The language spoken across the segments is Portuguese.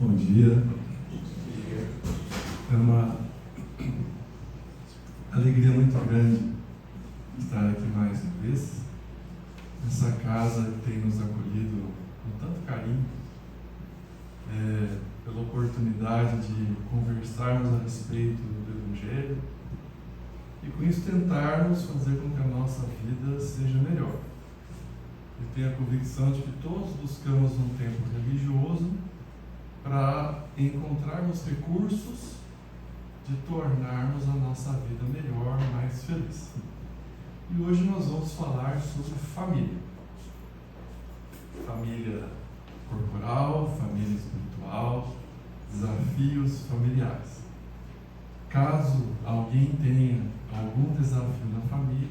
Bom dia. É uma alegria muito grande estar aqui mais uma vez, nessa casa que tem nos acolhido com tanto carinho, pela oportunidade de conversarmos a respeito do Evangelho e com isso tentarmos fazer com que a nossa vida seja melhor. Eu tenho a convicção de que todos buscamos um tempo religioso para encontrarmos recursos de tornarmos a nossa vida melhor, mais feliz. E hoje nós vamos falar sobre família. Família corporal, família espiritual, desafios familiares. Caso alguém tenha algum desafio na família,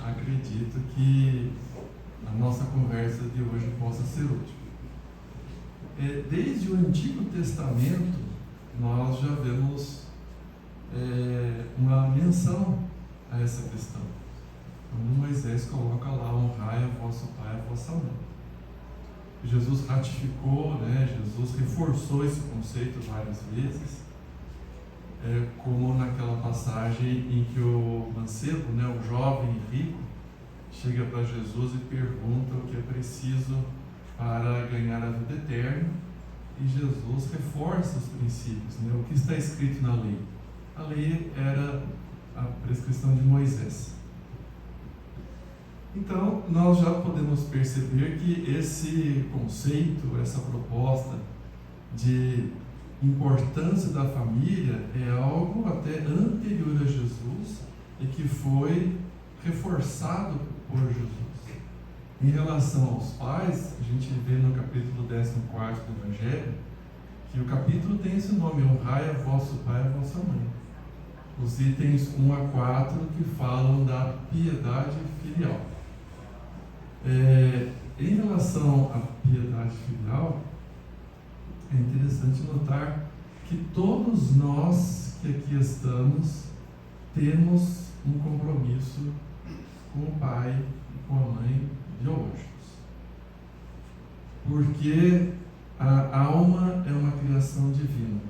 acredito que a nossa conversa de hoje possa ser útil. Desde o Antigo Testamento, nós já vemos uma menção a essa questão. Quando Moisés coloca lá: honrai a vosso pai e a vossa mãe. Jesus ratificou, Jesus reforçou esse conceito várias vezes, como naquela passagem em que o mancebo, o jovem rico, chega para Jesus e pergunta o que é preciso para ganhar a vida eterna, e Jesus reforça os princípios, o que está escrito na lei. A lei era a prescrição de Moisés. Então, nós já podemos perceber que esse conceito, essa proposta de importância da família é algo até anterior a Jesus e que foi reforçado por Jesus. Em relação aos pais, a gente vê no capítulo 14 do Evangelho que o capítulo tem esse nome: honrai a vosso pai e a vossa mãe. Os itens 1 a 4 que falam da piedade filial. Em relação à piedade filial, é interessante notar que todos nós que aqui estamos temos um compromisso com o pai e com a mãe biológicos. Porque a alma é uma criação divina,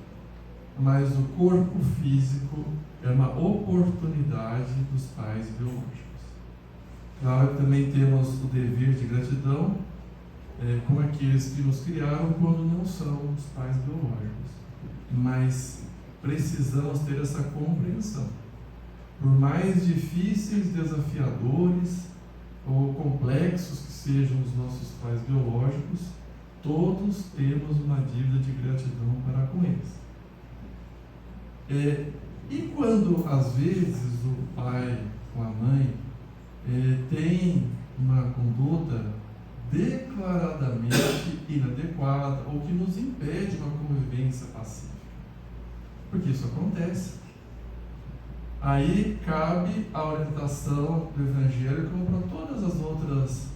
mas o corpo físico é uma oportunidade dos pais biológicos. Claro que também temos o dever de gratidão com aqueles que nos criaram quando não são os pais biológicos. Mas precisamos ter essa compreensão. Por mais difíceis, desafiadores ou complexos que sejam os nossos pais biológicos, todos temos uma dívida de gratidão para com eles. E quando às vezes o pai ou a mãe tem uma conduta declaradamente inadequada ou que nos impede uma convivência pacífica? Porque isso acontece. Aí cabe a orientação do Evangelho, como para todas as outras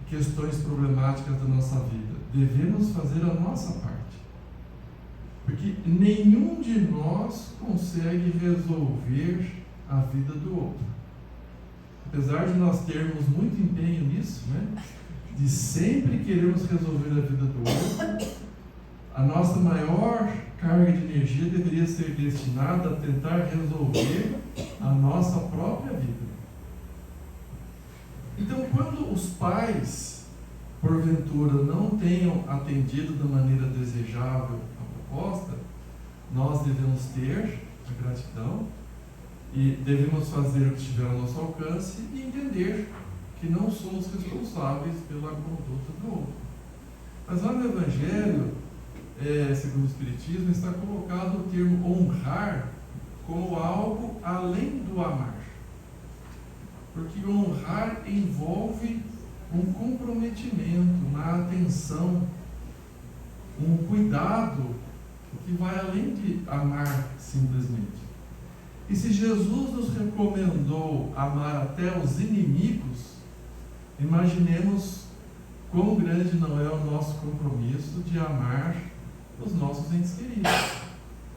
questões problemáticas da nossa vida. Devemos fazer a nossa parte. Porque nenhum de nós consegue resolver a vida do outro. Apesar de nós termos muito empenho nisso, de sempre queremos resolver a vida do outro, a nossa maior carga de energia deveria ser destinada a tentar resolver a nossa própria vida. Então, quando os pais, porventura, não tenham atendido da maneira desejável a proposta, nós devemos ter a gratidão e devemos fazer o que estiver ao nosso alcance e entender que não somos responsáveis pela conduta do outro. Mas lá no Evangelho, segundo o Espiritismo, está colocado o termo honrar como algo além do amar. Porque honrar envolve um comprometimento, uma atenção, um cuidado que vai além de amar simplesmente. E se Jesus nos recomendou amar até os inimigos, imaginemos quão grande não é o nosso compromisso de amar os nossos entes queridos,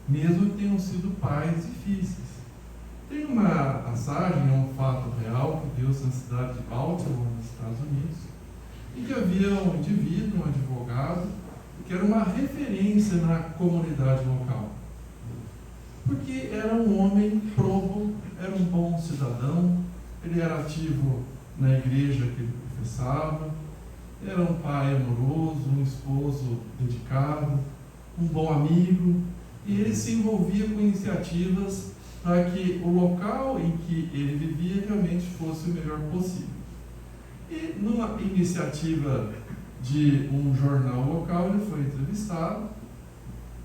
mesmo que tenham sido pais difíceis. Tem uma passagem, um fato real que deu-se na cidade de Baltimore, nos Estados Unidos, em que havia um indivíduo, um advogado, que era uma referência na comunidade local. Porque era um homem probo, era um bom cidadão, ele era ativo na igreja que ele professava, era um pai amoroso, um esposo dedicado, um bom amigo, e ele se envolvia com iniciativas para que o local em que ele vivia realmente fosse o melhor possível. E numa iniciativa de um jornal local, ele foi entrevistado,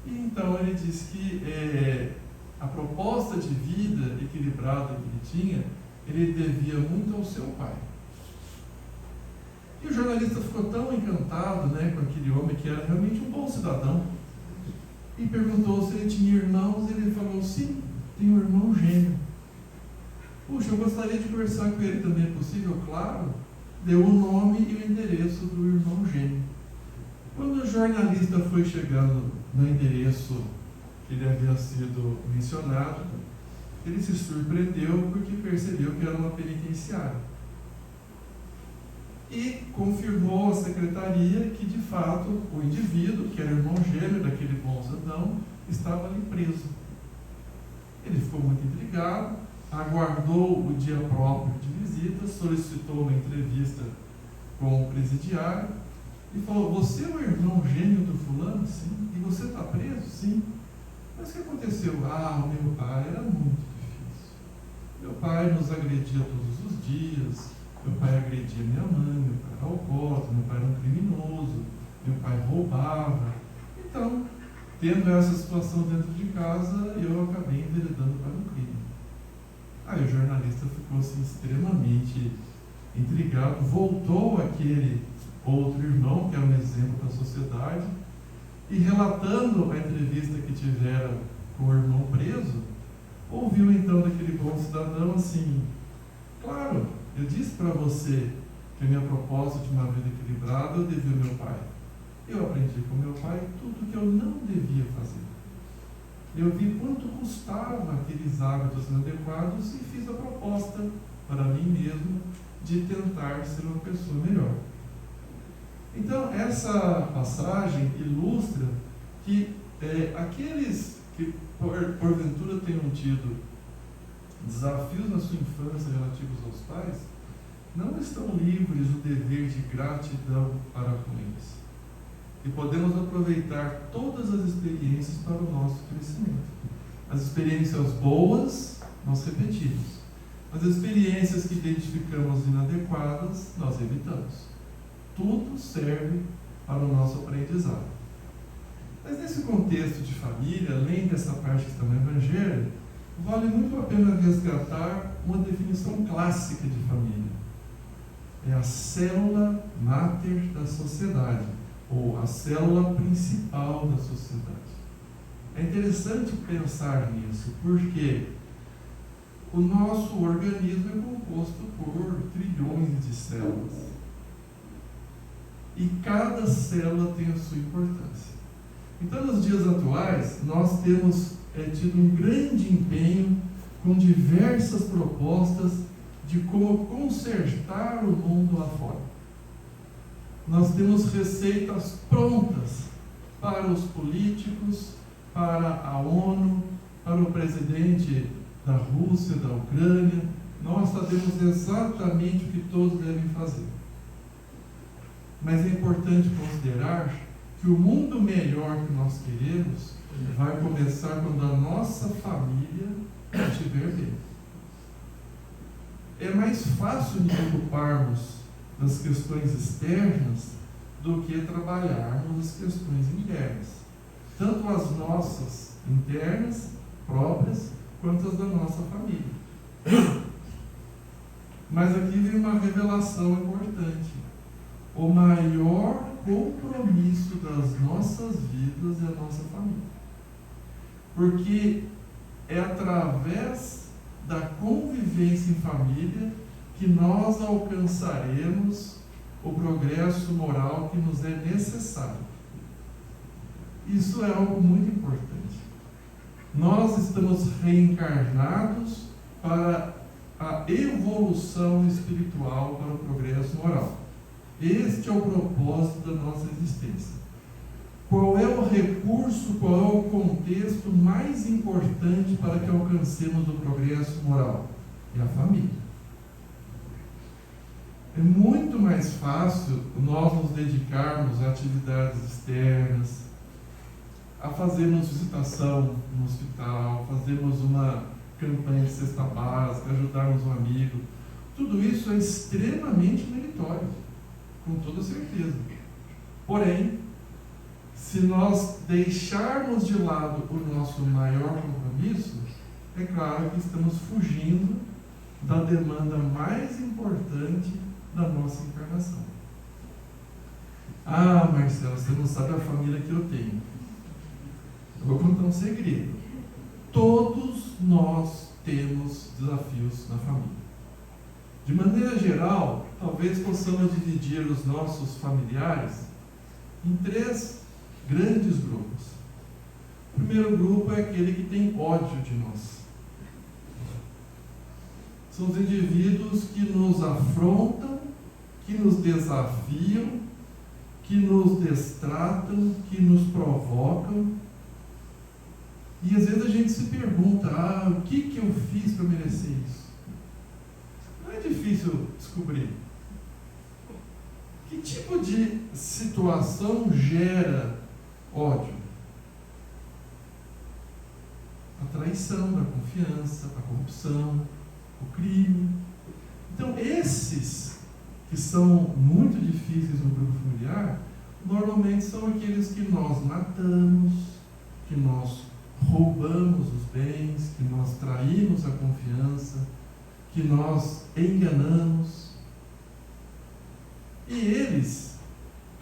e então ele disse que a proposta de vida equilibrada que ele tinha, ele devia muito ao seu pai. E o jornalista ficou tão encantado, né, com aquele homem que era realmente um bom cidadão, e perguntou se ele tinha irmãos, e ele falou: sim, tenho um irmão gêmeo. Puxa, eu gostaria de conversar com ele também, é possível? Claro. Deu o nome e o endereço do irmão gêmeo. Quando o jornalista foi chegando no endereço que ele havia sido mencionado, ele se surpreendeu porque percebeu que era uma penitenciária. E confirmou à secretaria que, de fato, o indivíduo, que era irmão gêmeo daquele bom cidadão, estava ali preso. Ele ficou muito intrigado, aguardou o dia próprio de visita, solicitou uma entrevista com o presidiário e falou: você é o irmão gêmeo do fulano? Sim. E você está preso? Sim. Mas o que aconteceu? O meu pai era muito difícil. Meu pai nos agredia todos os dias, meu pai agredia minha mãe, meu pai era alcoólatra, meu pai era um criminoso, meu pai roubava. Então, tendo essa situação dentro de casa, eu acabei enveredando para o crime. Aí o jornalista ficou assim, extremamente intrigado, voltou àquele outro irmão, que é um exemplo para a sociedade, e relatando a entrevista que tiveram com o irmão preso, ouviu então daquele bom cidadão assim: claro, eu disse para você que a minha proposta de uma vida equilibrada eu devia ao meu pai. Eu aprendi com meu pai tudo que eu não devia fazer. Eu vi quanto custava aqueles hábitos inadequados e fiz a proposta para mim mesmo de tentar ser uma pessoa melhor. Então, essa passagem ilustra que aqueles que porventura tenham tido desafios na sua infância relativos aos pais, não estão livres do dever de gratidão para com eles. E podemos aproveitar todas as experiências para o nosso crescimento. As experiências boas, nós repetimos. As experiências que identificamos inadequadas, nós evitamos. Tudo serve para o nosso aprendizado. Mas nesse contexto de família, além dessa parte que está no Evangelho, vale muito a pena resgatar uma definição clássica de família. É a célula máter da sociedade, ou a célula principal da sociedade. É interessante pensar nisso, porque o nosso organismo é composto por trilhões de células. E cada célula tem a sua importância. Então, nos dias atuais, nós temos tido um grande empenho com diversas propostas de como consertar o mundo lá fora. Nós temos receitas prontas para os políticos, para a ONU, para o presidente da Rússia, da Ucrânia. Nós sabemos exatamente o que todos devem fazer. Mas é importante considerar que o mundo melhor que nós queremos vai começar quando a nossa família estiver bem. É mais fácil nos ocuparmos das questões externas do que trabalharmos as questões internas. Tanto as nossas internas, próprias, quanto as da nossa família. Mas aqui vem uma revelação importante. O maior compromisso das nossas vidas é a nossa família. Porque é através da convivência em família que nós alcançaremos o progresso moral que nos é necessário. Isso é algo muito importante. Nós estamos reencarnados para a evolução espiritual, para o progresso moral. Este é o propósito da nossa existência. qual é o recurso, qual é o contexto mais importante para que alcancemos o progresso moral? É a família. É muito mais fácil nós nos dedicarmos a atividades externas, a fazermos visitação no hospital, fazermos uma campanha de cesta básica, ajudarmos um amigo. Tudo isso é extremamente meritório, com toda certeza. Porém, se nós deixarmos de lado o nosso maior compromisso, é claro que estamos fugindo da demanda mais importante da nossa encarnação. Ah, Marcelo, você não sabe a família que eu tenho. Eu vou contar um segredo. Todos nós temos desafios na família. De maneira geral, talvez possamos dividir os nossos familiares em 3 grandes grupos. O primeiro grupo é aquele que tem ódio de nós. São os indivíduos que nos afrontam, que nos desafiam, que nos destratam, que nos provocam. E às vezes a gente se pergunta, o que eu fiz para merecer isso? Não é difícil descobrir. Que tipo de situação gera ódio? A traição da confiança, a corrupção, o crime. Então, esses que são muito difíceis no grupo familiar, normalmente são aqueles que nós matamos, que nós roubamos os bens, que nós traímos a confiança, que nós enganamos. E eles,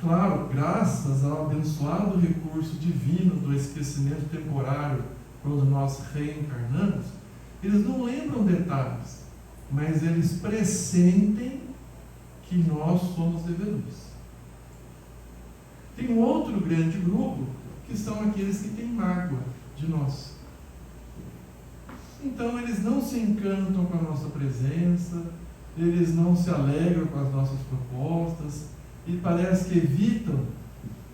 claro, graças ao abençoado recurso divino do esquecimento temporário, quando nós reencarnamos, eles não lembram detalhes, mas eles pressentem que nós somos devedores. Tem um outro grande grupo, que são aqueles que têm mágoa de nós. Então eles não se encantam com a nossa presença, eles não se alegram com as nossas propostas, e parece que evitam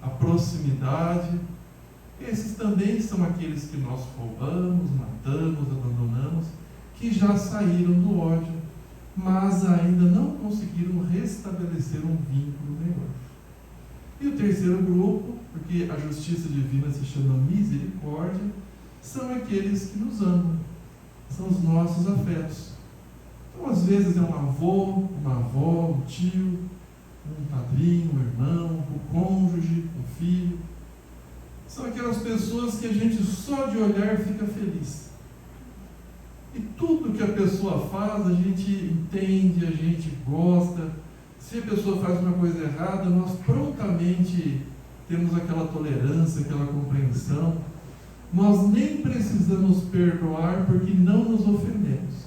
a proximidade. Esses também são aqueles que nós roubamos, matamos, abandonamos, que já saíram do ódio, mas ainda não conseguiram restabelecer um vínculo melhor. E o terceiro grupo, porque a justiça divina se chama misericórdia, são aqueles que nos amam, são os nossos afetos. Então, às vezes é um avô, uma avó, um tio, um padrinho, um irmão, um cônjuge, um filho. São aquelas pessoas que a gente só de olhar fica feliz. E tudo que a pessoa faz, a gente entende, a gente gosta. Se a pessoa faz uma coisa errada, nós prontamente temos aquela tolerância, aquela compreensão. Nós nem precisamos perdoar porque não nos ofendemos.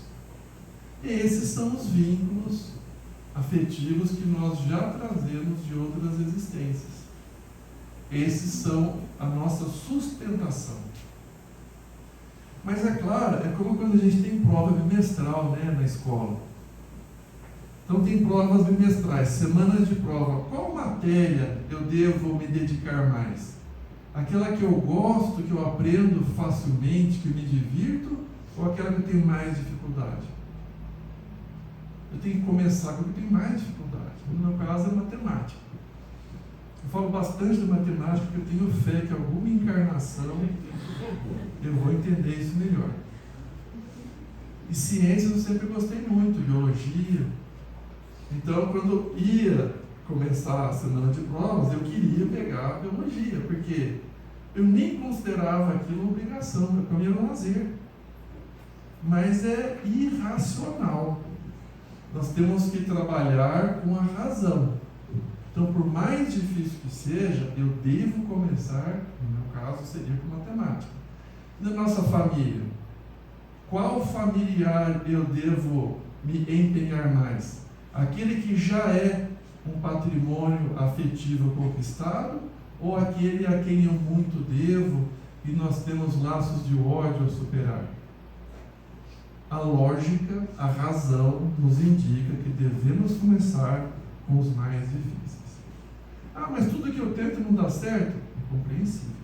E esses são os vínculos afetivos que nós já trazemos de outras existências. Esses são a nossa sustentação. Mas é claro, é como quando a gente tem prova bimestral, na escola. Então tem provas bimestrais, semanas de prova. Qual matéria eu devo me dedicar mais? Aquela que eu gosto, que eu aprendo facilmente, que me divirto, ou aquela que eu tenho mais dificuldade? Eu tenho que começar com o que eu tenho mais dificuldade. No meu caso é matemática. Eu falo bastante de matemática porque eu tenho fé que alguma encarnação eu vou entender isso melhor. E ciências eu sempre gostei muito, biologia. Então, quando ia começar a semana de provas, eu queria pegar a biologia, porque eu nem considerava aquilo obrigação, para mim era um lazer. Mas é irracional. Nós temos que trabalhar com a razão. Então, por mais difícil que seja, eu devo começar, no meu caso, seria com matemática. Na nossa família, qual familiar eu devo me empenhar mais? Aquele que já é um patrimônio afetivo conquistado, ou aquele a quem eu muito devo e nós temos laços de ódio a superar? A lógica, a razão nos indica que devemos começar com os mais difíceis. Ah, mas tudo que eu tento não dá certo? É compreensível.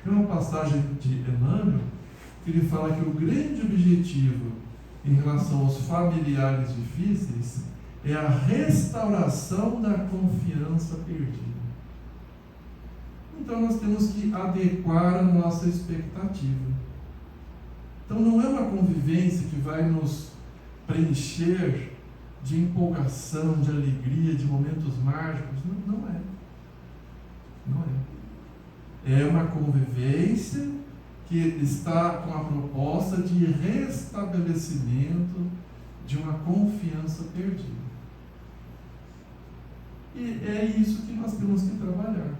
Tem uma passagem de Emmanuel que ele fala que o grande objetivo em relação aos familiares difíceis é a restauração da confiança perdida. Então nós temos que adequar a nossa expectativa. Então não é uma convivência que vai nos preencher de empolgação, de alegria, de momentos mágicos. Não é. Não é. É uma convivência que está com a proposta de restabelecimento de uma confiança perdida. E é isso que nós temos que trabalhar.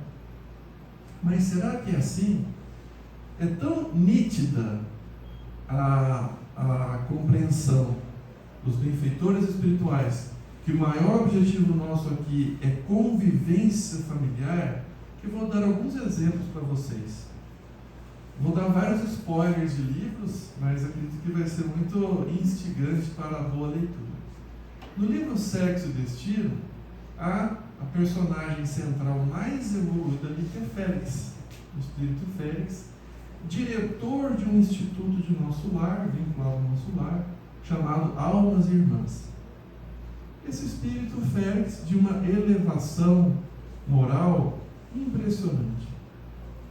Mas será que é assim? É tão nítida a compreensão dos benfeitores espirituais que o maior objetivo nosso aqui é convivência familiar, que eu vou dar alguns exemplos para vocês. Vou dar vários spoilers de livros, mas acredito que vai ser muito instigante para a boa leitura. No livro Sexo e Destino, a personagem central mais evoluída ali, que é Félix, o espírito Félix, diretor de um instituto de nosso lar, vinculado ao nosso lar, chamado Almas Irmãs. Esse espírito Félix, de uma elevação moral impressionante,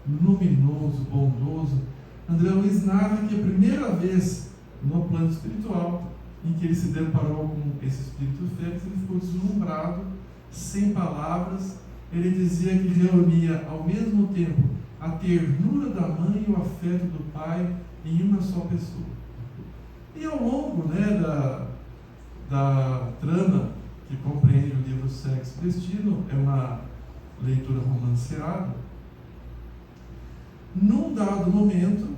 luminoso, bondoso. André Luiz narra que a primeira vez no plano espiritual em que ele se deparou com esse espírito Félix, ele ficou deslumbrado, sem palavras. Ele dizia que reunia ao mesmo tempo a ternura da mãe e o afeto do pai em uma só pessoa. E ao longo da trama que compreende o livro Sexo e Destino, é uma leitura romanceada, num dado momento,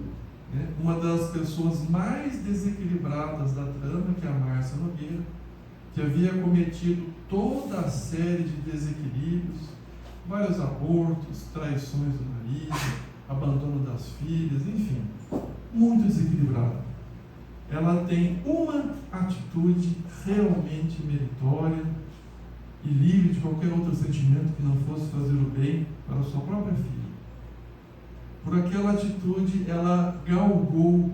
uma das pessoas mais desequilibradas da trama, que é a Márcia Nogueira, que havia cometido toda a série de desequilíbrios, vários abortos, traições do marido, abandono das filhas, enfim, muito desequilibrada. Ela tem uma atitude realmente meritória e livre de qualquer outro sentimento que não fosse fazer o bem para a sua própria filha. Por aquela atitude, ela galgou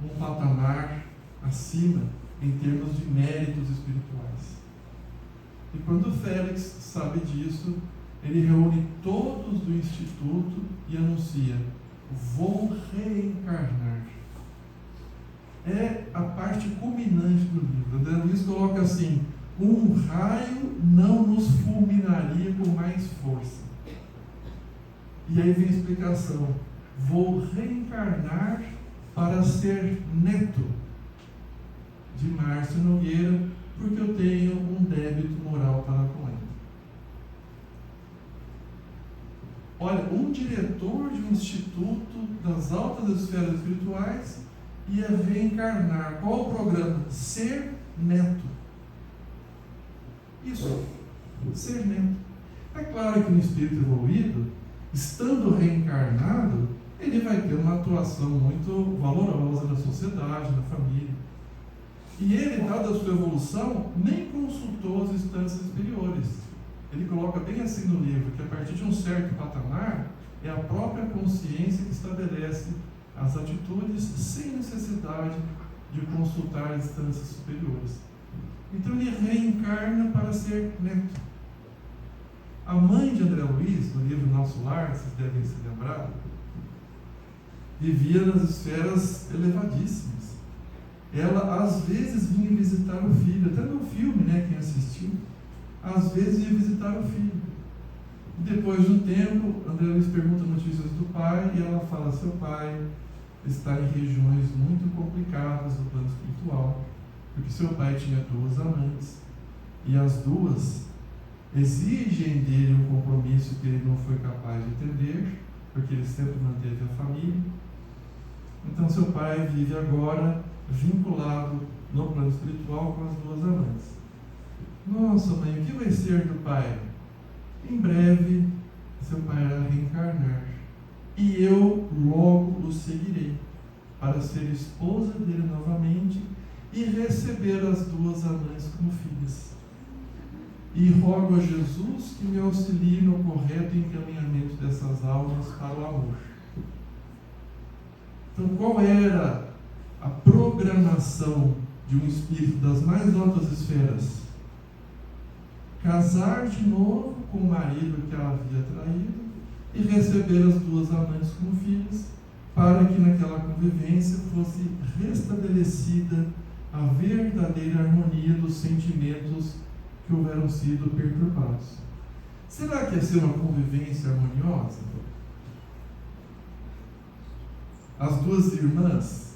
um patamar acima em termos de méritos espirituais. E quando Félix sabe disso, ele reúne todos do instituto e anuncia: vou reencarnar. É a parte culminante do livro. André Luiz coloca assim: um raio não nos fulminaria com mais força. E aí vem a explicação: vou reencarnar para ser neto de Márcia Nogueira, porque eu tenho um débito moral para com ele. Olha, um diretor de um instituto das altas esferas espirituais ia reencarnar. Qual o programa? Ser neto. Isso, ser neto. É claro que no espírito evoluído, estando reencarnado, ele vai ter uma atuação muito valorosa na sociedade, na família. E ele, dada a sua evolução, nem consultou as instâncias superiores. Ele coloca bem assim no livro, que a partir de um certo patamar, é a própria consciência que estabelece as atitudes sem necessidade de consultar instâncias superiores. Então ele reencarna para ser neto. A mãe de André Luiz, no livro Nosso Lar, vocês devem se lembrar, vivia nas esferas elevadíssimas. Ela às vezes vinha visitar o filho, até no filme, quem assistiu, às vezes ia visitar o filho. Depois de um tempo, André Luiz pergunta notícias do pai e ela fala: seu pai está em regiões muito complicadas do plano espiritual, porque seu pai tinha 2 amantes e as 2 exigem dele um compromisso que ele não foi capaz de atender, porque ele sempre manteve a família. Então seu pai vive agora vinculado no plano espiritual com as 2 amantes. Nossa, mãe, o que vai ser do pai? Em breve, seu pai irá reencarnar. E eu logo o seguirei, para ser esposa dele novamente e receber as 2 amantes como filhas. e rogo a Jesus que me auxilie no correto encaminhamento dessas almas para o amor. Então, qual era a programação de um espírito das mais altas esferas? Casar de novo com o marido que ela havia traído e receber as duas amantes como filhas, para que naquela convivência fosse restabelecida a verdadeira harmonia dos sentimentos que houveram sido perturbados. Será que ia ser uma convivência harmoniosa? As duas irmãs,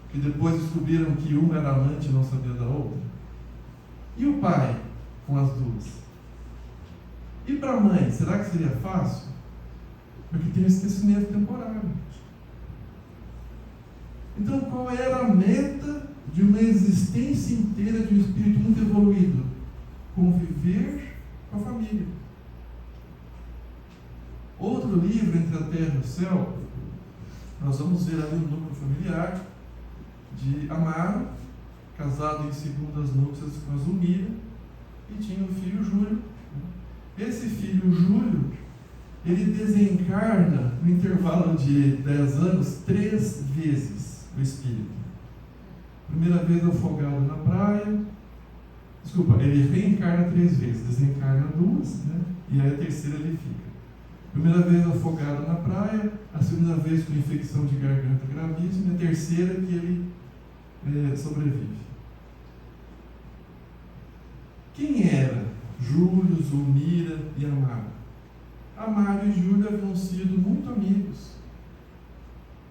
que depois descobriram que uma era amante e não sabia da outra? E o pai com as duas? E para a mãe, será que seria fácil? Porque tem um esquecimento temporário. Então, qual era a meta de uma existência inteira de um espírito muito evoluído? Conviver com a família. Outro livro, Entre a Terra e o Céu, nós vamos ver ali o núcleo familiar de Amaro, casado em segundas núpcias com a Zulmira, e tinha o filho Júlio. Esse filho Júlio, ele desencarna no intervalo de 10 anos 3 vezes o espírito. Primeira vez afogado na praia, ele reencarna 3 vezes, desencarna 2, né? E aí a terceira ele fica. Primeira vez afogado na praia, a segunda vez com infecção de garganta gravíssima, e a terceira que ele sobrevive. Quem era Júlio, Zulmira e Amaro? Amaro e Júlio haviam sido muito amigos,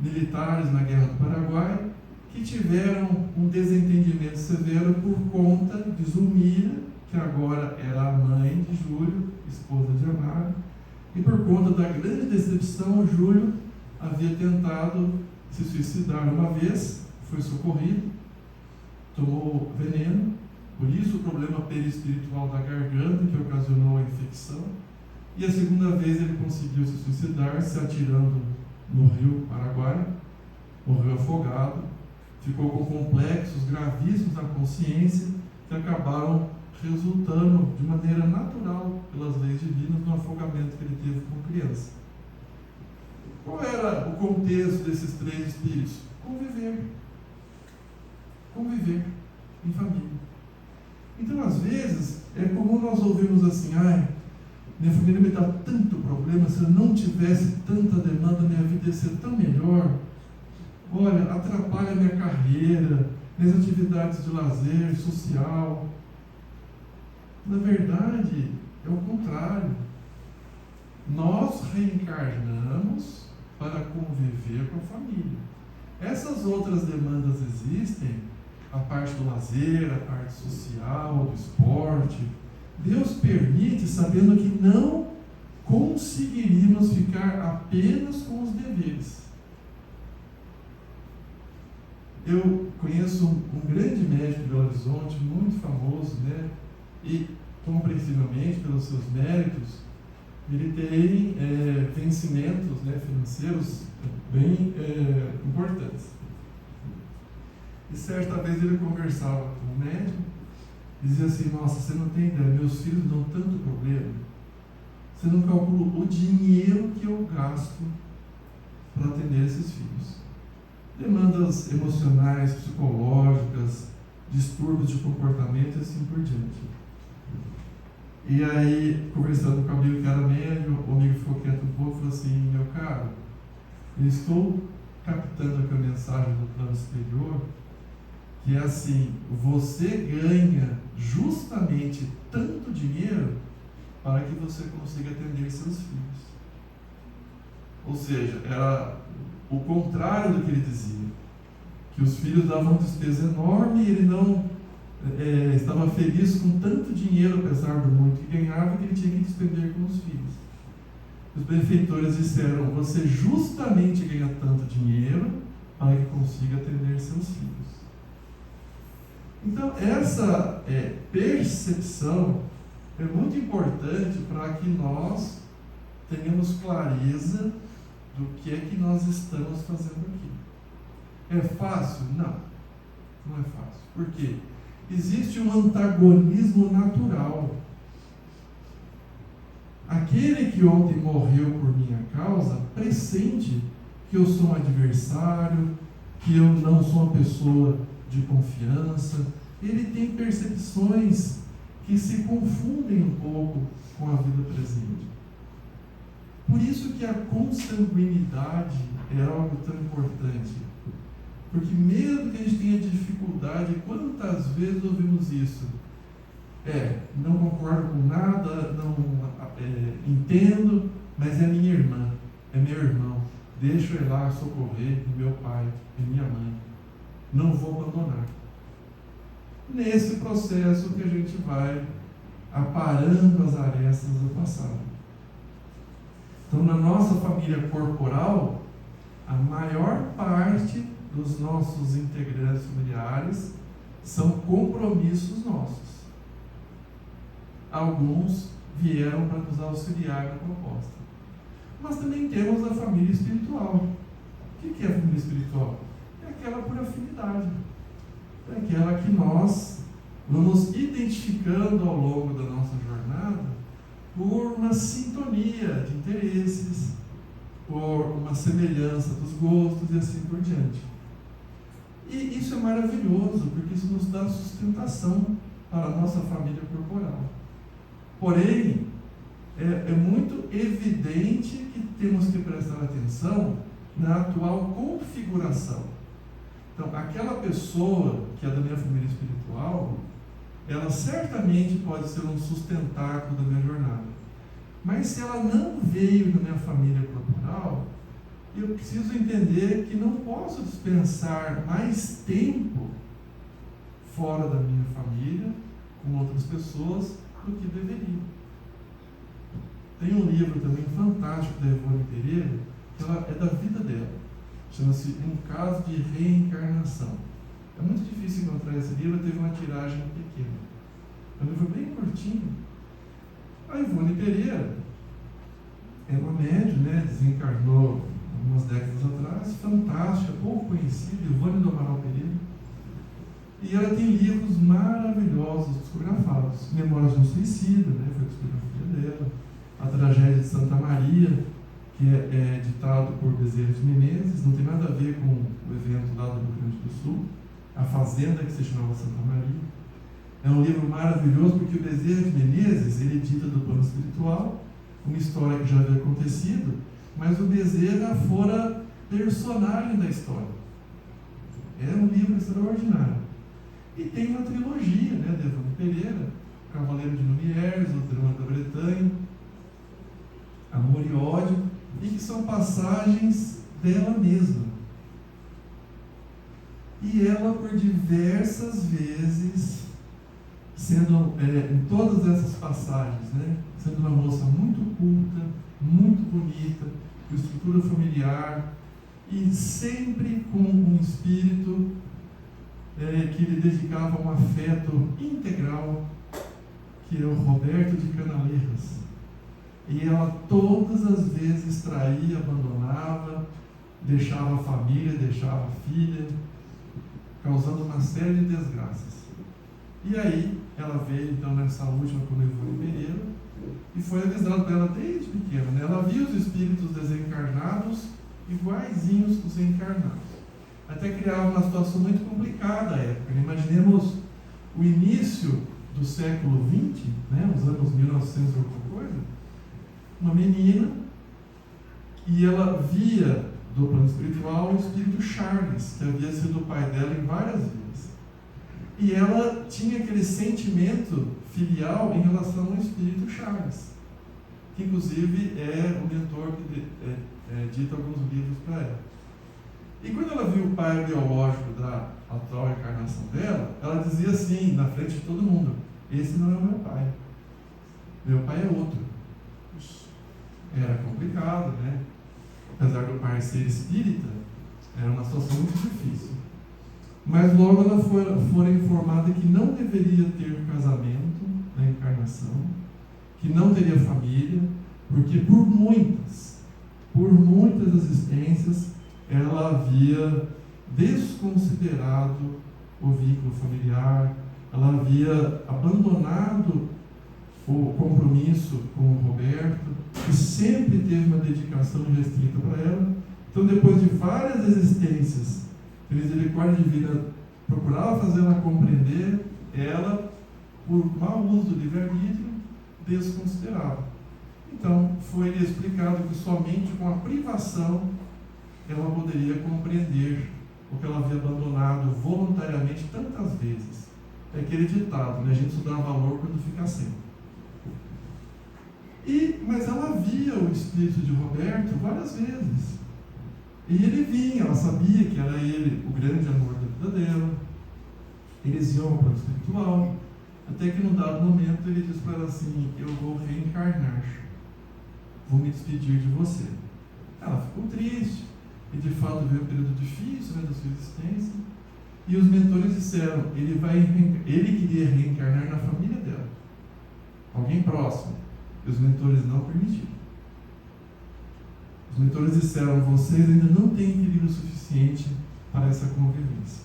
militares na Guerra do Paraguai, que tiveram um desentendimento severo por conta de Zulmira, que agora era a mãe de Júlio, esposa de Amaro, e por conta da grande decepção, Júlio havia tentado se suicidar uma vez, foi socorrido, tomou veneno, por isso o problema perispiritual da garganta que ocasionou a infecção, e a segunda vez ele conseguiu se suicidar se atirando no rio Paraguai, morreu afogado, ficou com complexos gravíssimos na consciência que acabaram resultando de maneira natural, pelas leis divinas, no afogamento que ele teve como criança. Qual era o contexto desses 3 espíritos? Conviver em família. Então, às vezes, é comum nós ouvirmos assim: minha família me dá tanto problema, se eu não tivesse tanta demanda, minha vida ia ser tão melhor. Olha, atrapalha minha carreira, minhas atividades de lazer, social. Na verdade, é o contrário. Nós reencarnamos para conviver com a família. Essas outras demandas existem, a parte do lazer, a parte social, do esporte. Deus permite, sabendo que não conseguiríamos ficar apenas com os deveres. Eu conheço um grande médico de Belo Horizonte, muito famoso, né? E, compreensivelmente, pelos seus méritos, ele tem vencimentos, né, financeiros bem importantes. E certa vez ele conversava com o médico, dizia assim: nossa, você não tem ideia, meus filhos dão tanto problema, você não calcula o dinheiro que eu gasto para atender esses filhos. Demandas emocionais, psicológicas, distúrbios de comportamento e assim por diante. E aí, conversando com o amigo que era médico, o amigo ficou quieto um pouco e falou assim: meu caro, eu estou captando aqui a mensagem do plano superior, que é assim: você ganha justamente tanto dinheiro para que você consiga atender seus filhos. Ou seja, era o contrário do que ele dizia, que os filhos davam uma despesa enorme e ele não estava feliz com tanto dinheiro, apesar do muito que ganhava, que ele tinha que despender com os filhos. Os benfeitores disseram: você justamente ganha tanto dinheiro para que consiga atender seus filhos. Então, essa percepção é muito importante para que nós tenhamos clareza do que é que nós estamos fazendo aqui. É fácil? Não, não é fácil. Por quê? Existe um antagonismo natural aquele que ontem morreu por minha causa pressente que eu sou um adversário, que eu não sou uma pessoa de confiança. Ele tem percepções que se confundem um pouco com a vida presente. Por isso que a consanguinidade é algo tão importante. Porque mesmo que a gente tenha dificuldade, quantas vezes ouvimos isso? Não concordo com nada, não entendo, mas é minha irmã, é meu irmão. Deixa eu ir lá socorrer meu pai e minha mãe. Não vou abandonar. Nesse processo que a gente vai aparando as arestas do passado. Então, na nossa família corporal, a maior parte dos nossos integrantes familiares são compromissos nossos. Alguns vieram para nos auxiliar na proposta. Mas também temos a família espiritual. O que é a família espiritual? É aquela por afinidade. É aquela que nós vamos identificando ao longo da nossa jornada por uma sintonia de interesses, por uma semelhança dos gostos e assim por diante. E isso é maravilhoso, porque isso nos dá sustentação para a nossa família corporal. Porém, é muito evidente que temos que prestar atenção na atual configuração. Então, aquela pessoa que é da minha família espiritual, ela certamente pode ser um sustentáculo da minha jornada. Mas se ela não veio na minha família corporal, eu preciso entender que não posso dispensar mais tempo fora da minha família, com outras pessoas, do que deveria. Tem um livro também fantástico da Ivone Pereira, que ela é da vida dela. Chama-se Um Caso de Reencarnação. É muito difícil encontrar esse livro, teve uma tiragem pequena. É um livro bem curtinho. A Ivone Pereira é uma médium, desencarnou algumas décadas atrás, fantástica, pouco conhecida, Ivone do Amaral Pereira. E ela tem livros maravilhosos psicografados. Memórias de um Suicida, foi a psicografia dela. A Tragédia de Santa Maria, que é ditado por Bezerra de Menezes, não tem nada a ver com o evento lá do Rio Grande do Sul. A Fazenda, que se chamava Santa Maria. É um livro maravilhoso porque o Bezerra de Menezes, ele dita do plano espiritual, uma história que já havia acontecido, mas o Bezerra fora personagem da história. É um livro extraordinário. E tem uma trilogia, de Ivone Pereira, Cavaleiro de Lumières, O Drama da Bretanha, Amor e Ódio, e que são passagens dela mesma. E ela, por diversas vezes, sendo, em todas essas passagens, sendo uma moça muito culta, muito bonita, com estrutura familiar, e sempre com um espírito que lhe dedicava um afeto integral, que é o Roberto de Canaleiras. E ela todas as vezes traía, abandonava, deixava a família, deixava a filha, causando uma série de desgraças. E aí, ela veio então nessa última com o Ivone Pereira e foi avisado para ela desde pequena. Ela via os espíritos desencarnados iguaizinhos os encarnados. Até criava uma situação muito complicada à época. Imaginemos o início do século XX, os anos 1900 ou alguma coisa, uma menina, e ela via do plano espiritual o espírito Charles, que havia sido o pai dela em várias vidas. E ela tinha aquele sentimento filial em relação ao espírito Charles, que inclusive é o mentor que dita alguns livros para ela. E quando ela viu o pai biológico da atual encarnação dela, ela dizia assim, na frente de todo mundo: esse não é o meu pai, meu pai é outro. Era complicado, apesar do pai ser espírita, era uma situação muito difícil. Mas logo ela foi informada que não deveria ter casamento na encarnação, que não teria família, porque por muitas existências ela havia desconsiderado o vínculo familiar, ela havia abandonado o compromisso com o Roberto, sempre teve uma dedicação restrita para ela. Então, depois de várias existências, a misericórdia divina procurava fazê-la compreender, ela, por mau uso do livre-arbítrio, desconsiderava. Então, foi explicado que somente com a privação ela poderia compreender o que ela havia abandonado voluntariamente tantas vezes. É aquele ditado, né? A gente só dá valor quando fica sem. Mas ela via o espírito de Roberto várias vezes. E ele vinha, ela sabia que era ele o grande amor da vida dela. Eles iam ao plano espiritual. Até que num dado momento ele diz para ela assim: eu vou reencarnar, vou me despedir de você. Ela ficou triste. E de fato veio um período difícil, né, da sua existência. E os mentores disseram: ele queria reencarnar na família dela, alguém próximo. E os mentores não permitiram. Os mentores disseram: vocês ainda não têm equilíbrio suficiente para essa convivência.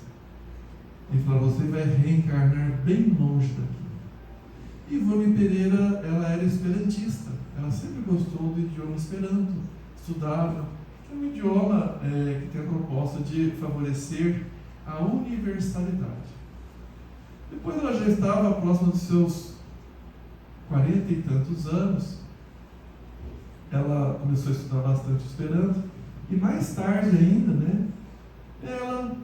Ele falou: você vai reencarnar bem longe daqui. E Ivone Pereira, ela era esperantista. Ela sempre gostou do idioma esperanto, estudava. É um idioma que tem a proposta de favorecer a universalidade. Depois ela já estava próxima dos seus 40 e tantos anos. Ela começou a estudar bastante Esperanto. E mais tarde ainda, né, ela,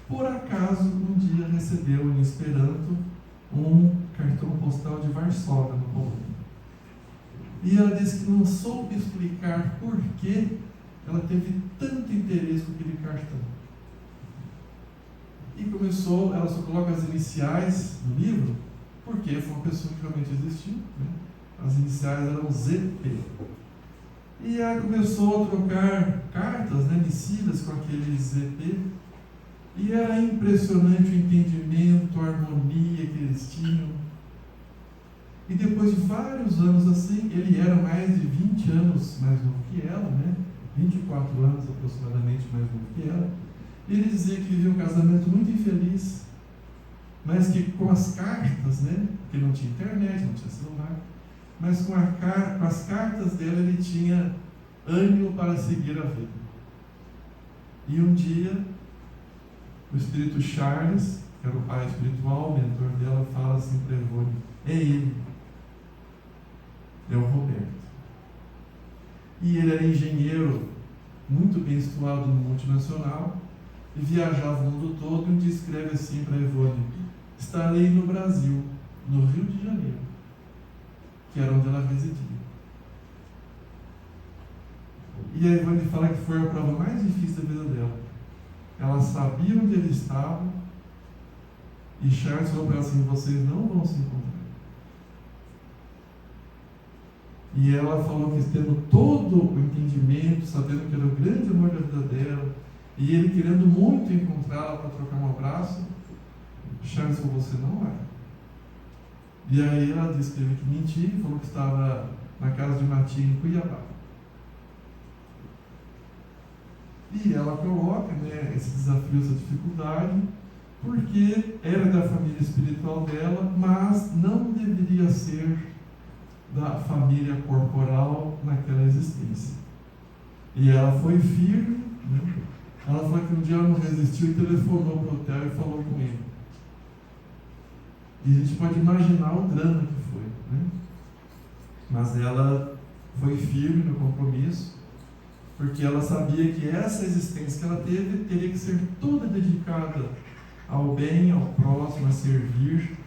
por acaso, um dia recebeu em Esperanto um cartão postal de Varsóvia, no Polônia. E ela disse que não soube explicar por que ela teve tanto interesse com aquele cartão. E começou, ela só coloca as iniciais no livro, porque foi uma pessoa que realmente existiu, né? As iniciais eram ZP. E ela começou a trocar cartas, né, missivas com aquele ZP. E era impressionante o entendimento, a harmonia que eles tinham. E depois de vários anos assim, ele era mais de 20 anos mais novo que ela, né? 24 anos aproximadamente mais novo que ela. Ele dizia que vivia um casamento muito infeliz, mas que com as cartas, né? Porque não tinha internet, não tinha celular, mas com as cartas dela ele tinha ânimo para seguir a vida. E um dia, o espírito Charles, que era o pai espiritual, o mentor dela, fala assim para Ivone: é ele, é o Roberto. E ele era engenheiro, muito bem situado no multinacional, e viajava o mundo todo. E um dia escreve assim para Ivone: estarei no Brasil, no Rio de Janeiro, que era onde ela residia. E a Ivone fala que foi a prova mais difícil da vida dela. Ela sabia onde ele estava, e Charles falou para ela assim: vocês não vão se encontrar. E ela falou que tendo todo o entendimento, sabendo que era o grande amor da vida dela, e ele querendo muito encontrá-la para trocar um abraço, Charles falou: você não vai. E aí ela disse que teve que mentir, falou que estava na casa de uma tia em Cuiabá. E ela coloca, né, esse desafio, essa dificuldade, porque era da família espiritual dela, mas não deveria ser da família corporal naquela existência. E ela foi firme, né? Ela falou que um dia ela não resistiu e telefonou para o hotel e falou com ele. E a gente pode imaginar o drama que foi, né? Mas ela foi firme no compromisso, porque ela sabia que essa existência que ela teve teria que ser toda dedicada ao bem, ao próximo, a servir,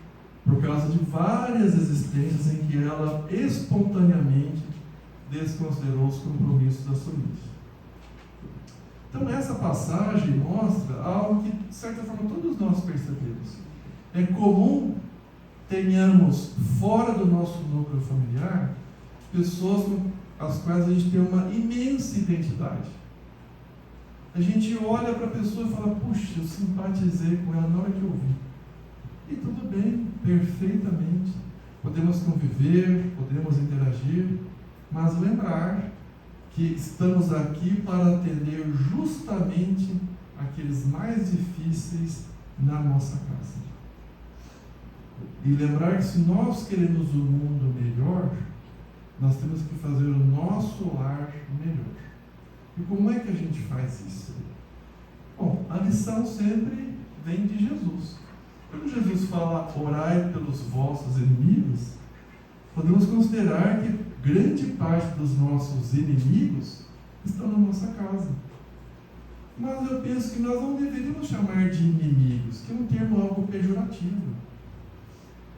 por causa de várias existências em que ela espontaneamente desconsiderou os compromissos assumidos. Então essa passagem mostra algo que, de certa forma, todos nós percebemos. É comum tenhamos fora do nosso núcleo familiar pessoas com as quais a gente tem uma imensa identidade. A gente olha para a pessoa e fala: puxa, eu simpatizei com ela na hora que eu vi. E tudo bem, perfeitamente. Podemos conviver, podemos interagir, mas lembrar que estamos aqui para atender justamente aqueles mais difíceis na nossa casa. E lembrar que se nós queremos um mundo melhor, nós temos que fazer o nosso lar melhor. E como é que a gente faz isso? Bom, a lição sempre vem de Jesus. Quando Jesus fala orai pelos vossos inimigos, podemos considerar que grande parte dos nossos inimigos estão na nossa casa. Mas eu penso que nós não deveríamos chamar de inimigos, que é um termo algo pejorativo.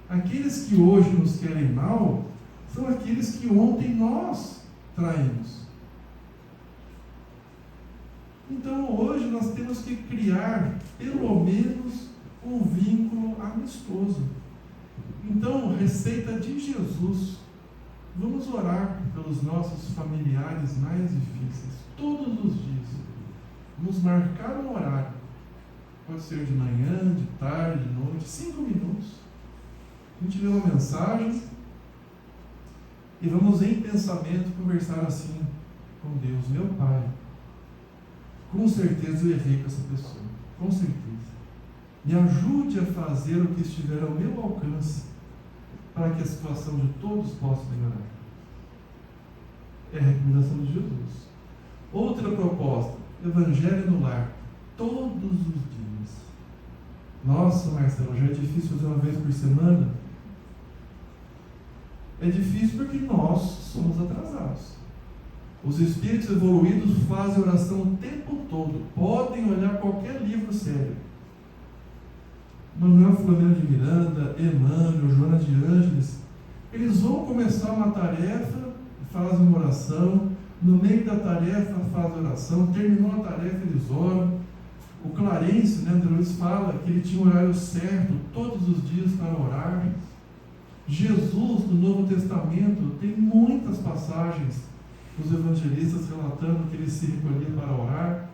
Aqueles que hoje nos querem mal são aqueles que ontem nós traímos. Então hoje nós temos que criar pelo menos um vínculo amistoso. Então, receita de Jesus: vamos orar pelos nossos familiares mais difíceis, todos os dias. Vamos marcar um horário, pode ser de manhã, de tarde, de noite, 5 minutos. A gente lê uma mensagem e vamos em pensamento conversar assim com Deus: meu Pai, com certeza eu errei com essa pessoa, com certeza. Me ajude a fazer o que estiver ao meu alcance para que a situação de todos possa melhorar. É a recomendação de Jesus. Outra proposta: Evangelho no lar, todos os dias. Nossa, Marcelo, já é difícil fazer uma vez por semana? É difícil porque nós somos atrasados. Os espíritos evoluídos fazem oração o tempo todo, podem olhar qualquer livro sério. Manuel Flamengo de Miranda, Emmanuel, Joana de Ângeles, eles vão começar uma tarefa, fazem uma oração, no meio da tarefa fazem oração, terminou a tarefa, eles oram. O Clarence, André Luiz, fala que ele tinha um horário certo todos os dias para orar. Jesus, no Novo Testamento, tem muitas passagens dos evangelistas relatando que ele se recolhia para orar.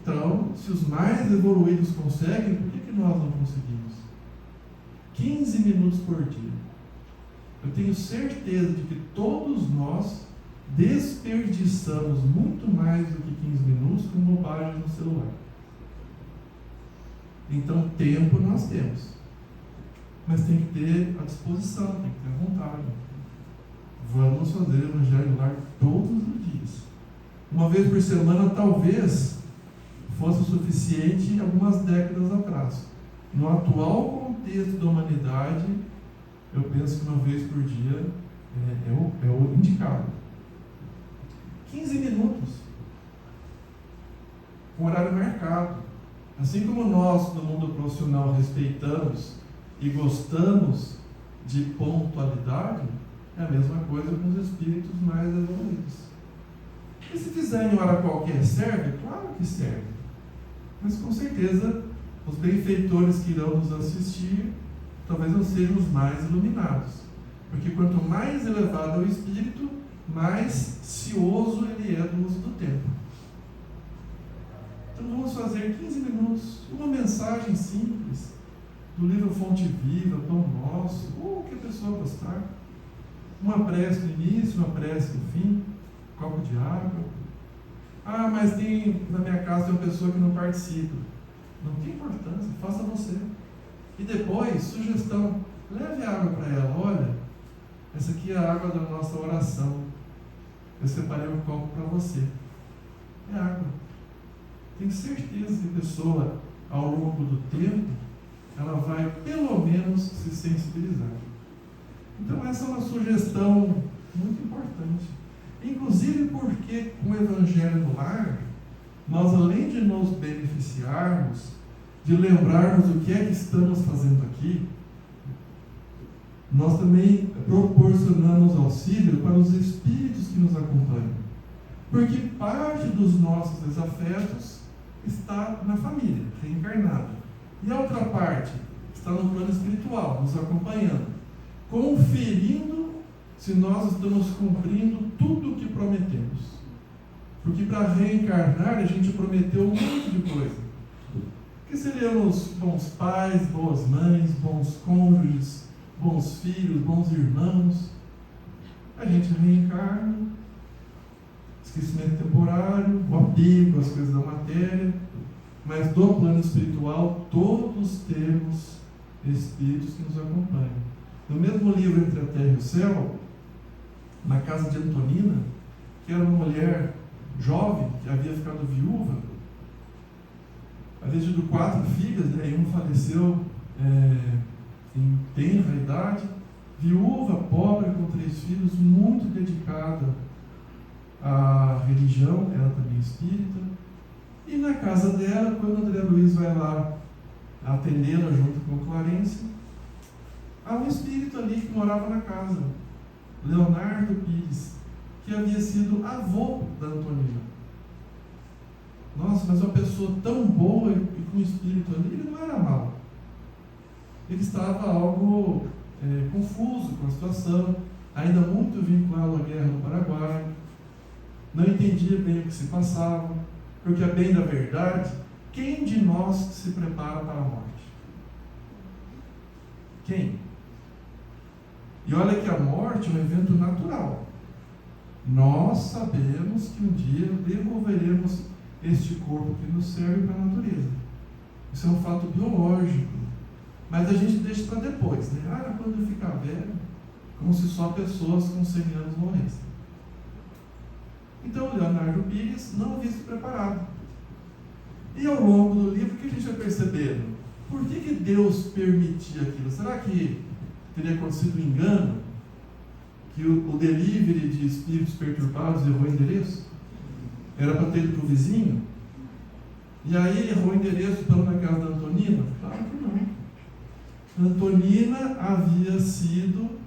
Então, se os mais evoluídos conseguem, por que nós não conseguimos? 15 minutos por dia. Eu tenho certeza de que todos nós desperdiçamos muito mais do que 15 minutos com bobagem no celular. Então, tempo nós temos. Mas tem que ter a disposição, tem que ter a vontade. Vamos fazer o Evangelho no lar todos os dias. Uma vez por semana, talvez fosse o suficiente algumas décadas atrás. No atual contexto da humanidade, eu penso que uma vez por dia é o indicado. 15 minutos. Com horário marcado. Assim como nós, no mundo profissional, respeitamos e gostamos de pontualidade, é a mesma coisa com os espíritos mais evoluídos. E se fizer em hora qualquer, serve? Claro que serve. Mas com certeza, os benfeitores que irão nos assistir, talvez não sejam os mais iluminados. Porque quanto mais elevado é o espírito, mais cioso ele é do uso do tempo. Então vamos fazer 15 minutos, uma mensagem simples, do livro Fonte Viva, Pão Nosso, ou o que a pessoa gostar. Uma prece no início, uma prece no fim, um copo de água. Ah, mas na minha casa tem uma pessoa que não participa. Não tem importância, faça você. E depois, sugestão, leve água para ela. Olha, essa aqui é a água da nossa oração. Eu separei um copo para você. É água. Tenho certeza que a pessoa, ao longo do tempo, ela vai pelo menos se sensibilizar. Então essa é uma sugestão muito importante. Inclusive porque com o Evangelho no lar, nós, além de nos beneficiarmos, de lembrarmos o que é que estamos fazendo aqui, nós também proporcionamos auxílio para os espíritos que nos acompanham. Porque parte dos nossos desafetos está na família, reencarnada. E a outra parte está no plano espiritual, nos acompanhando, conferindo se nós estamos cumprindo tudo o que prometemos. Porque para reencarnar a gente prometeu um monte de coisa. Que seríamos bons pais, boas mães, bons cônjuges, bons filhos, bons irmãos. A gente reencarna, esquecimento temporário, o apego às coisas da matéria, mas do plano espiritual todos temos espíritos que nos acompanham. No mesmo livro Entre a Terra e o Céu, na casa de Antonina, que era uma mulher jovem, que havia ficado viúva, havia tido 4 filhas, né, e um faleceu em tenra idade, viúva, pobre, com 3 filhos, muito dedicada à religião, ela também espírita. E na casa dela, quando André Luiz vai lá atendê-la junto com Clarence, há um espírito ali que morava na casa, Leonardo Pires, que havia sido avô da Antonina. Nossa, mas uma pessoa tão boa e com espírito ali, ele não era mau. Ele estava algo confuso com a situação, ainda muito vinculado à guerra no Paraguai, não entendia bem o que se passava, porque, a bem da verdade, quem de nós se prepara para a morte? Quem? E olha que a morte é um evento natural. Nós sabemos que um dia devolveremos este corpo que nos serve para a natureza. Isso é um fato biológico. Mas a gente deixa para depois, né? Quando eu ficar velho, como se só pessoas com 100 anos morressem. Então, Leonardo Pires não havia se preparado. E ao longo do livro, o que a gente vai percebendo? Por que Deus permitia aquilo? Será que teria acontecido um engano? Que o delivery de espíritos perturbados errou o endereço? Era para ter ido para o vizinho? E aí errou o endereço para na casa da Antonina? Claro que não. Antonina havia sido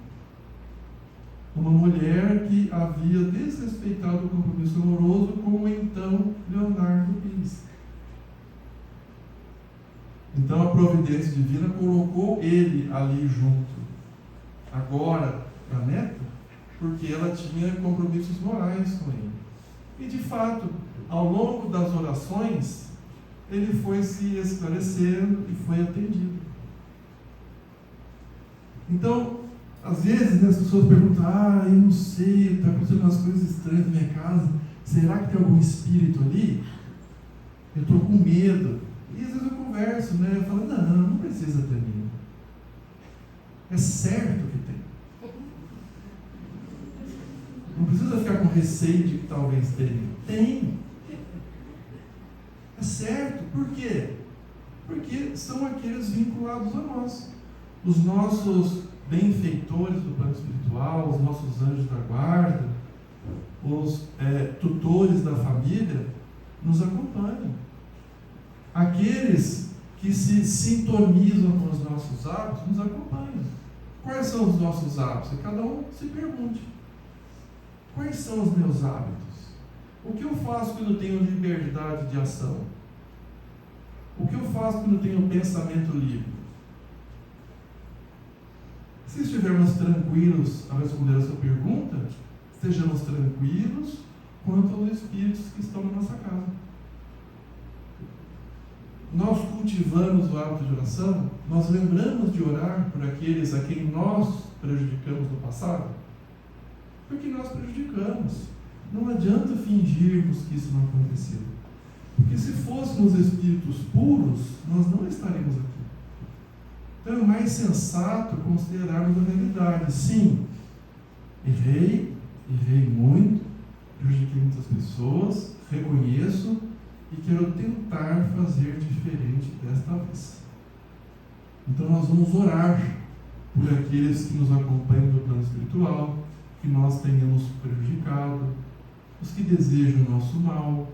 uma mulher que havia desrespeitado o compromisso amoroso com o então Leonardo Pires. Então a providência divina colocou ele ali junto, agora para a neta, porque ela tinha compromissos morais com ele. E de fato, ao longo das orações, ele foi se esclarecendo e foi atendido. Então, às vezes, as pessoas perguntam: eu não sei, está acontecendo umas coisas estranhas na minha casa, será que tem algum espírito ali? Eu estou com medo. E às vezes eu converso, né? Eu falo: não precisa ter medo. É certo que tem. Não precisa ficar com receio de que talvez tenha. Tem. É certo. Por quê? Porque são aqueles vinculados a nós. Os nossos benfeitores do plano espiritual, os nossos anjos da guarda, os tutores da família, nos acompanham. Aqueles que se sintonizam com os nossos hábitos, nos acompanham. Quais são os nossos hábitos? E cada um se pergunte: quais são os meus hábitos? O que eu faço quando tenho liberdade de ação? O que eu faço quando tenho pensamento livre? Se estivermos tranquilos ao responder a sua pergunta, estejamos tranquilos quanto aos espíritos que estão na nossa casa. Nós cultivamos o hábito de oração, nós lembramos de orar por aqueles a quem nós prejudicamos no passado, porque nós prejudicamos. Não adianta fingirmos que isso não aconteceu, porque se fôssemos espíritos puros, nós não estaríamos aqui. Então é mais sensato considerarmos a realidade. Sim, errei muito, prejudiquei muitas pessoas, reconheço e quero tentar fazer diferente desta vez. Então nós vamos orar por aqueles que nos acompanham no plano espiritual, que nós tenhamos prejudicado, os que desejam o nosso mal,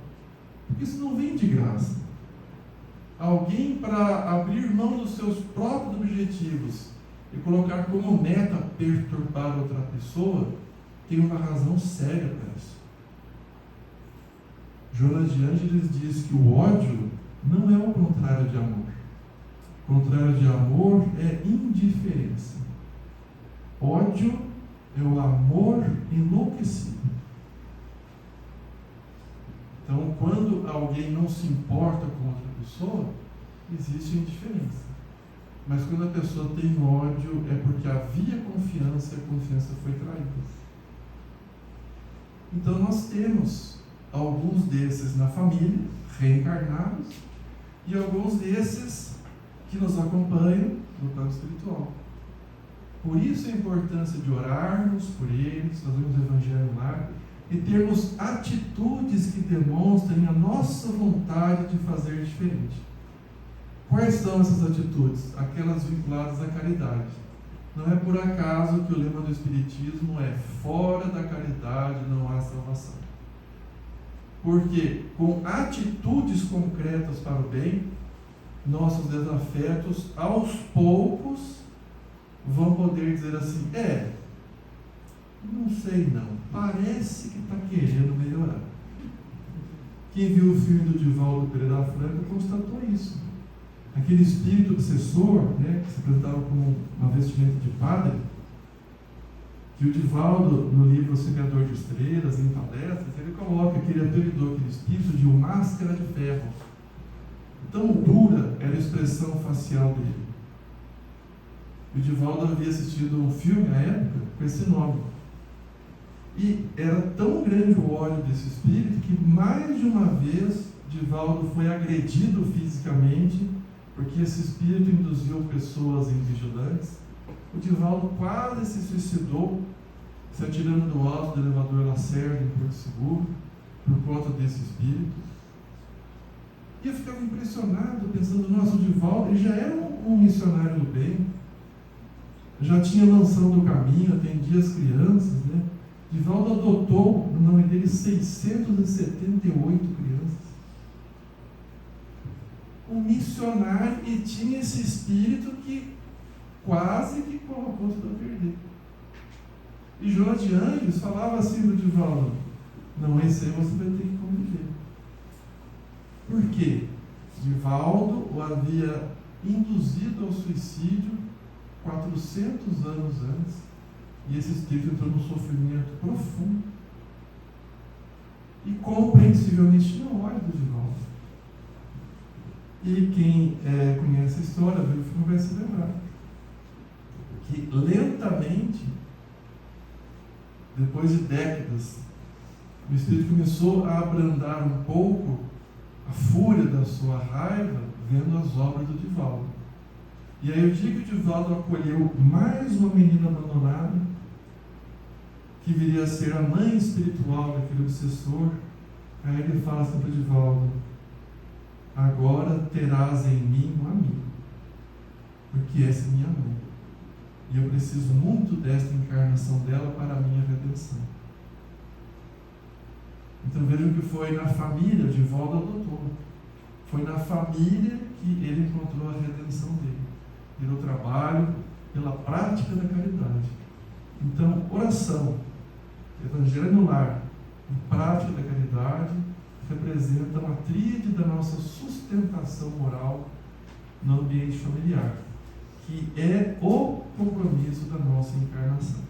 porque isso não vem de graça. Alguém, para abrir mão dos seus próprios objetivos e colocar como meta perturbar outra pessoa, tem uma razão séria para isso. Jonas de Ângeles diz que o ódio não é o contrário de amor. O contrário de amor é indiferença. Ódio é o amor enlouquecido. Então, quando alguém não se importa com outra pessoa, existe indiferença. Mas quando a pessoa tem ódio, é porque havia confiança e a confiança foi traída. Então, nós temos alguns desses na família, reencarnados, e alguns desses que nos acompanham no plano espiritual. Por isso a importância de orarmos por eles, fazermos o Evangelho no lar e termos atitudes que demonstrem a nossa vontade de fazer diferente. Quais são essas atitudes? Aquelas vinculadas à caridade. Não é por acaso que o lema do Espiritismo é: fora da caridade não há salvação. Porque com atitudes concretas para o bem, nossos desafetos aos poucos vão poder dizer assim: não sei não, parece que está querendo melhorar. Quem viu o filme do Divaldo Pereira Franco constatou isso. Aquele espírito obsessor, né, que se apresentava como uma vestimenta de padre, que o Divaldo, no livro O Semeador de Estrelas, em palestras, ele coloca que ele apelidou aquele espírito de uma máscara de ferro. Tão dura era a expressão facial dele. O Divaldo havia assistido um filme à época com esse nome. E era tão grande o ódio desse espírito que mais de uma vez Divaldo foi agredido fisicamente, porque esse espírito induziu pessoas invigilantes. O Divaldo quase se suicidou, se atirando do alto do elevador Lacerda em Porto Seguro, por conta desse espírito. E eu ficava impressionado, pensando: nossa, o Divaldo, ele já era um missionário do bem, já tinha noção do caminho, atendia as crianças, né? Divaldo adotou, no nome dele, 678 crianças. Um missionário, e tinha esse espírito que quase que colocou tudo a perder. E João de Anjos falava assim do Divaldo: não, esse aí você vai ter que conviver. Por quê? Divaldo o havia induzido ao suicídio 400 anos antes, e esse espírito entrou num sofrimento profundo. E compreensivelmente tinha ódio do Divaldo. E quem conhece a história, viu o filme, vai se lembrar que lentamente, depois de décadas, o espírito começou a abrandar um pouco a fúria da sua raiva, vendo as obras do Divaldo. E aí, o dia que o Divaldo acolheu mais uma menina abandonada, que viria a ser a mãe espiritual daquele obsessor, aí ele fala assim para o Divaldo: agora terás em mim um amigo, porque essa é minha mãe, e eu preciso muito desta encarnação dela para a minha redenção. Então vejam que foi na família, Divaldo adotou, foi na família que ele encontrou a redenção dele, pelo trabalho, pela prática da caridade. Então, oração, Evangelho no lar e prática da caridade representam a tríade da nossa sustentação moral no ambiente familiar, que é o compromisso da nossa encarnação.